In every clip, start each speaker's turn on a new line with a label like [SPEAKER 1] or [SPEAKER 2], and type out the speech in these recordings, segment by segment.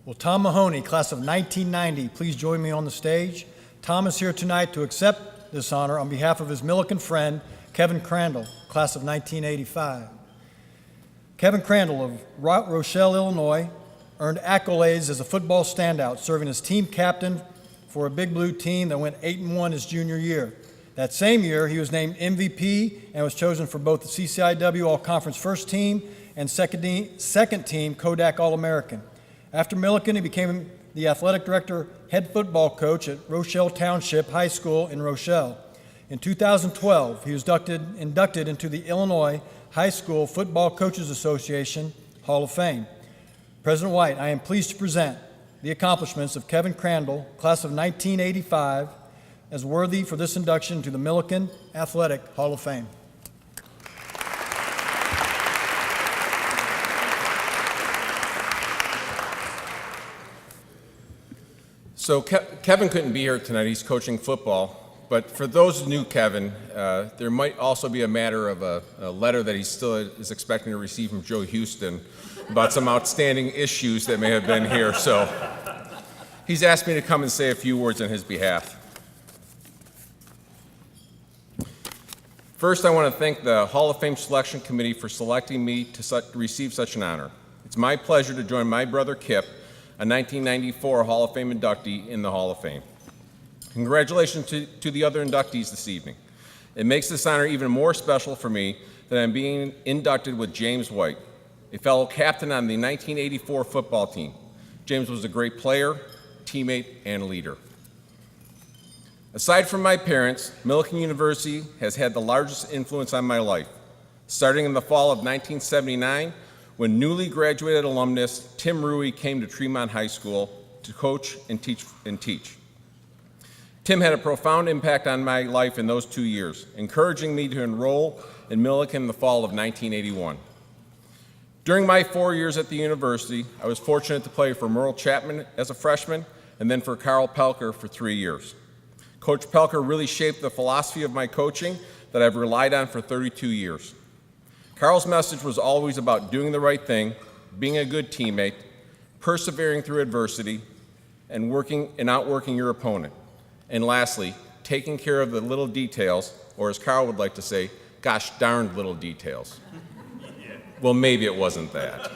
[SPEAKER 1] Will Tom Mahoney, class of 1990, please join me on the stage? Tom is here tonight to accept this honor on behalf of his Millikan friend, Kevin Crandall, class of 1985. Kevin Crandall of Rochelle, Illinois, earned accolades as a football standout, serving as team captain for a Big Blue team that went 8-1 his junior year. That same year, he was named MVP and was chosen for both the CCIW All-Conference First Team and Second Team Kodak All-American. After Millikan, he became the athletic director, head football coach at Rochelle Township High School in Rochelle. In 2012, he was inducted into the Illinois High School Football Coaches Association Hall of Fame. President White, I am pleased to present the accomplishments of Kevin Crandall, class of 1985, as worthy for this induction to the Millikan Athletic Hall of Fame.
[SPEAKER 2] So Kevin couldn't be here tonight. He's coaching football. But for those who knew Kevin, there might also be a matter of a letter that he still is expecting to receive from Joe Houston about some outstanding issues that may have been here. So he's asked me to come and say a few words on his behalf. First, I want to thank the Hall of Fame Selection Committee for selecting me to receive such an honor. It's my pleasure to join my brother Kip, a 1994 Hall of Fame inductee, in the Hall of Fame. Congratulations to the other inductees this evening. It makes this honor even more special for me that I'm being inducted with James White, a fellow captain on the 1984 football team. James was a great player, teammate, and leader. Aside from my parents, Millikan University has had the largest influence on my life, starting in the fall of 1979 when newly graduated alumnus Tim Rui came to Tremont High School to coach and teach. Tim had a profound impact on my life in those 2 years, encouraging me to enroll in Millikan in the fall of 1981. During my 4 years at the university, I was fortunate to play for Merle Chapman as a freshman and then for Carl Pelker for 3 years. Coach Pelker really shaped the philosophy of my coaching that I've relied on for 32 years. Carl's message was always about doing the right thing, being a good teammate, persevering through adversity, and outworking your opponent. And lastly, taking care of the little details, or as Carl would like to say, gosh darn little details. Well, maybe it wasn't that.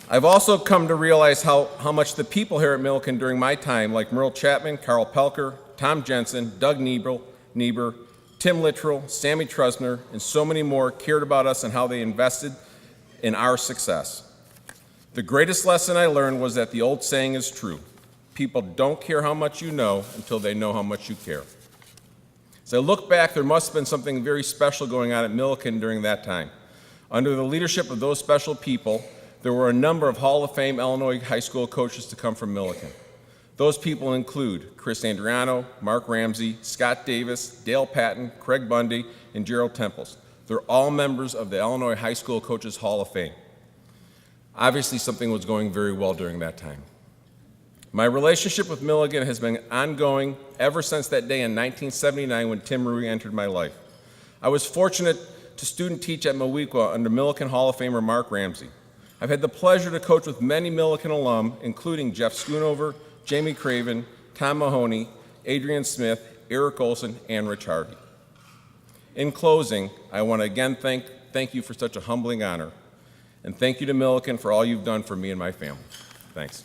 [SPEAKER 2] I've also come to realize how much the people here at Millikan during my time, like Merle Chapman, Carl Pelker, Tom Jensen, Doug Niebuhr, Tim Littrell, Sammy Trusner, and so many more cared about us and how they invested in our success. The greatest lesson I learned was that the old saying is true. People don't care how much you know until they know how much you care. As I look back, there must have been something very special going on at Millikan during that time. Under the leadership of those special people, there were a number of Hall of Fame Illinois high school coaches to come from Millikan. Those people include Chris Andriano, Mark Ramsey, Scott Davis, Dale Patton, Craig Bundy, and Gerald Temples. They're all members of the Illinois High School Coaches Hall of Fame. Obviously, something was going very well during that time. My relationship with Millikan has been ongoing ever since that day in 1979 when Tim Rui entered my life. I was fortunate to student teach at Moweaqua under Millikan Hall of Famer Mark Ramsey. I've had the pleasure to coach with many Millikan alum, including Jeff Schoonover, Jamie Craven, Tom Mahoney, Adrian Smith, Eric Olson, and Rich Harvey. In closing, I want to again thank you for such a humbling honor, and thank you to Millikan for all you've done for me and my family. Thanks.